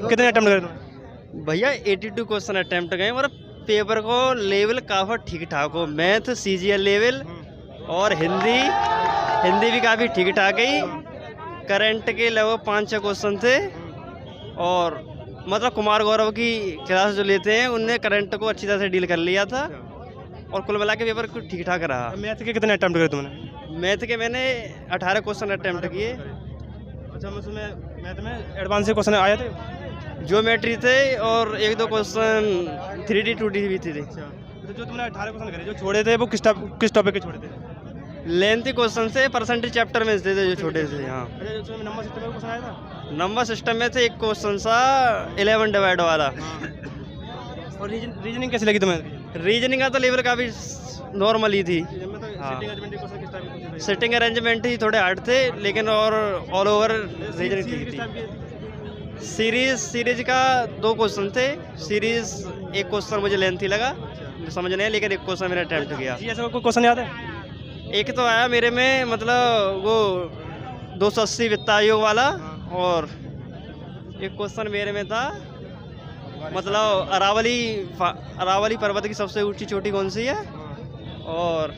कितने अटेम्प्ट करे तुमने? भैया 82 क्वेश्चन अटेम्प्ट गए और पेपर को लेवल काफ़ी ठीक ठाक हो। मैथ CGL लेवल और हिंदी भी काफ़ी ठीक ठाक गई। करंट के लगभग 5-6 क्वेश्चन थे और मतलब कुमार गौरव की क्लास जो लेते हैं उनने करंट को अच्छी तरह से डील कर लिया था और कुल मिला के पेपर कुछ ठीक ठाक रहा। मैथ के कितने अटेम्प्ट करे तुमने? मैथ के मैंने 18 क्वेश्चन अटेम्प्ट किए। अच्छा, उसमें मैथ में एडवांस से क्वेश्चन आए थे? ज्योमेट्री थे और 1-2 क्वेश्चन 3D 2D भी थे। तो जो तुमने 18 क्वेश्चन करे, जो छोड़े थे वो किस टॉपिक के छोड़े थे? लेंथी क्वेश्चन से परसेंटेज चैप्टर में थे जो छोटे थे। हाँ, अच्छा, उसमें नंबर सिस्टम में क्वेश्चन आया था? नंबर सिस्टम में थे एक क्वेश्चन सा 11 डिवाइड वाला। और रीजनिंग कैसी लगी तुम्हें? रीजनिंग का तो लेवल काफ़ी नॉर्मल ही थी। हाँ, सिटिंग अरेंजमेंट ही थोड़े हार्ड थे लेकिन और ऑल ओवर रीजनिंग ठीक थी। सीरीज का 2 क्वेश्चन थे। सीरीज एक क्वेश्चन मुझे लेंथी लगा, समझ नहीं आया, लेकिन एक क्वेश्चन मैंने अटेम्प्ट किया। ऐसा कोई क्वेश्चन याद है? एक तो आया मेरे में मतलब वो 280 वित्त आयोग वाला और एक क्वेश्चन मेरे में था मतलब अरावली पर्वत की सबसे ऊंची चोटी कौन सी है। और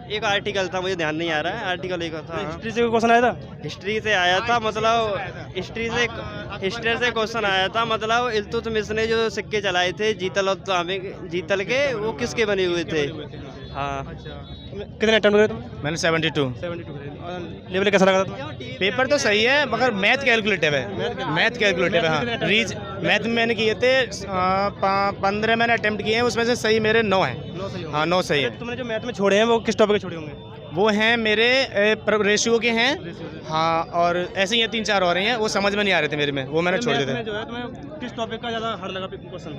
एक आर्टिकल था, मुझे ध्यान नहीं आ रहा है आर्टिकल एक था। हिस्ट्री से कोई क्वेश्चन आया था? हिस्ट्री से आया था, मतलब हिस्ट्री से क्वेश्चन आया था मतलब इल्तुतमिश ने जो सिक्के चलाए थे जीतल के, वो किसके बने हुए थे। हाँ। कितने अटेम्प्ट करे तुम? मैंने 72। लेवल कैसा लगा था? पेपर तो सही है मगर मैथ कैलकुलेटिव है। हाँ। मैथ में मैंने किए थे 15 मैंने अटेम्प्ट किए हैं, उसमें से सही मेरे 9 हैं। हाँ, 9 सही है। तुमने जो मैथ में छोड़े हैं वो किस टॉपिक के छोड़े होंगे? वो हैं मेरे रेशियो के हैं। हाँ, और ऐसे ही 3-4 और हैं, वो समझ में नहीं आ रहे थे मेरे में, वो मैंने छोड़ दिए थे। जो है तुम्हें किस टॉपिक का ज़्यादा हार्ड लगा क्वेश्चन?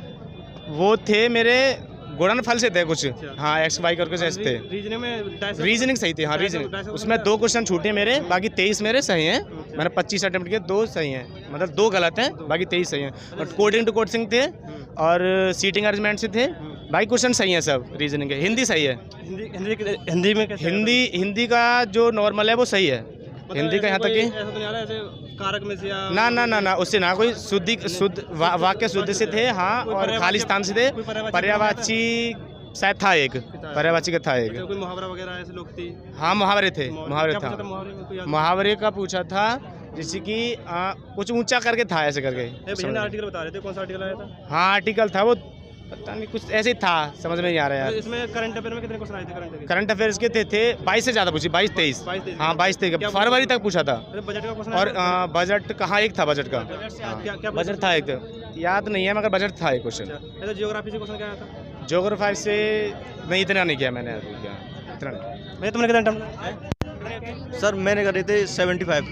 वो थे मेरे गुणनफल से थे कुछ। हाँ, XY करके ऐसे थे। रीजनिंग सही थी। हाँ, रीजनिंग उसमें 2 क्वेश्चन छूटे मेरे, बाकी 23 मेरे सही हैं। मैंने 25 अटेम्प्ट किए, 2 सही हैं, मतलब 2 गलत हैं, बाकी 23 सही हैं। और कोडिंग टू कोडिंग थे और सीटिंग अरेंजमेंट से थे, बाकी क्वेश्चन सही हैं सब। रीजनिंग के हिंदी सही है। हिंदी में हिंदी का जो नॉर्मल है वो सही है। हिंदी का यहाँ तक कि कारक में से ना उससे ना कोई शुद्ध वाक्य शुद्ध से थे। हाँ, और खाली स्थान से थे। पर्यायवाची शायद था एक, पर्यायवाची का था एक। कोई मुहावरा वगैरह ऐसे लोग थे? हाँ, मुहावरे थे, मुहावरे था। मुहावरे का पूछा था जैसे कि कुछ ऊंचा करके था, ऐसे करके। आर्टिकल बता रहे थे, कौन सा आर्टिकल आया था? हाँ, आर्टिकल था वो, पता नहीं कुछ ऐसे ही था, समझ में नहीं आ रहा यार। इसमें करंट अफेयर में कितने क्वेश्चन आए थे? करंट अफेयर्स के थे 22 से ज़्यादा पूछी, 22-23। हाँ, 22-23 फरवरी तक पूछा था। बजट का क्वेश्चन? और बजट कहाँ एक था, बजट का बजट था एक, याद नहीं है मगर बजट था एक क्वेश्चन। जियोग्राफी से क्वेश्चन क्या आया था? ज्योग्राफी से नहीं, इतना नहीं किया मैंने, इतना नहीं। भैया तुमने कितना? सर मैंने करे थे 75।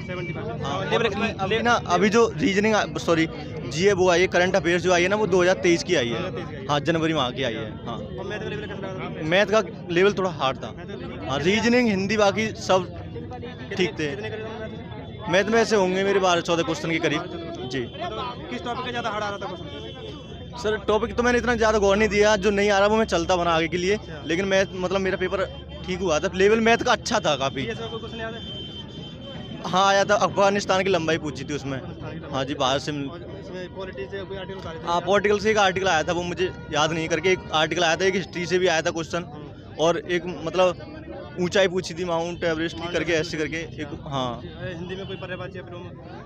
अभी ना अभी जो रीजनिंग GA वो आई है, करंट अफेयर्स जो आई है ना, वो 2023 की आई है। हाँ, जनवरी माह की आई है। हाँ, मैथ का लेवल थोड़ा हार्ड था। हाँ, रीजनिंग हिंदी बाकी सब ठीक थे। मैथ में ऐसे होंगे मेरे 12-14 क्वेश्चन के करीब जी। किस टॉपिक का ज़्यादा हार्ड आ रहा था क्वेश्चन? सर टॉपिक तो मैंने इतना ज़्यादा गौर नहीं दिया, जो नहीं आ रहा वो मैं चलता बना आगे के लिए। लेकिन मैथ मतलब मेरा पेपर ठीक हुआ था, लेवल मैथ का अच्छा था काफ़ी। हाँ, आया था, अफगानिस्तान की लंबाई पूछी थी उसमें। हाँ जी, बाहर से। हाँ, पॉलिटिकल से एक आर्टिकल आया था, वो मुझे याद नहीं करके एक आर्टिकल आया था। एक हिस्ट्री से भी आया था क्वेश्चन, और एक मतलब ऊंचाई पूछी थी माउंट एवरेस्ट की करके, ऐसे करके एक। हाँ, हिंदी में कोई पर्यायवाची?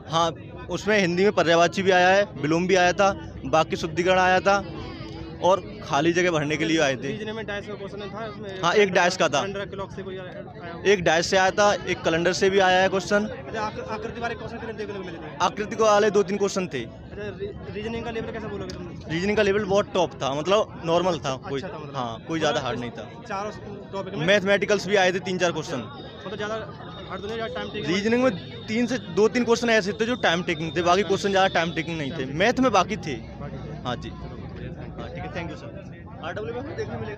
हाँ, उसमें हिंदी में पर्यायवाची भी आया है, विलोम भी आया था, बाकी शुद्धिकरण आया था, और खाली जगह भरने के लिए आए थे। हाँ, एक डैश का था, एक डैश से आया था, एक कैलेंडर से भी आया है क्वेश्चन। आकृति वाले क्वेश्चन कितने देखने को मिले थे? आकृति को वाले 2-3 क्वेश्चन थे। रीजनिंग का लेवल कैसा बोलोगे तुम? रीजनिंग का लेवल बहुत टॉप था, मतलब नॉर्मल था, कोई अच्छा था मतलब। हाँ, कोई ज़्यादा हार्ड नहीं था। चारों टॉपिक में मैथमेटिकल्स भी आए थे 3-4 क्वेश्चन। मतलब ज़्यादा हार्ड तो नहीं, टाइम टेकिंग? रीजनिंग में 3 से 2-3 क्वेश्चन ऐसे थे जो टाइम टेकिंग थे, बाकी क्वेश्चन ज़्यादा टाइम टेकिंग नहीं थे। मैथ में बाकी थे। हाँ जी, हाँ ठीक है, थैंक यू सर। RW में देखने मिलेगा।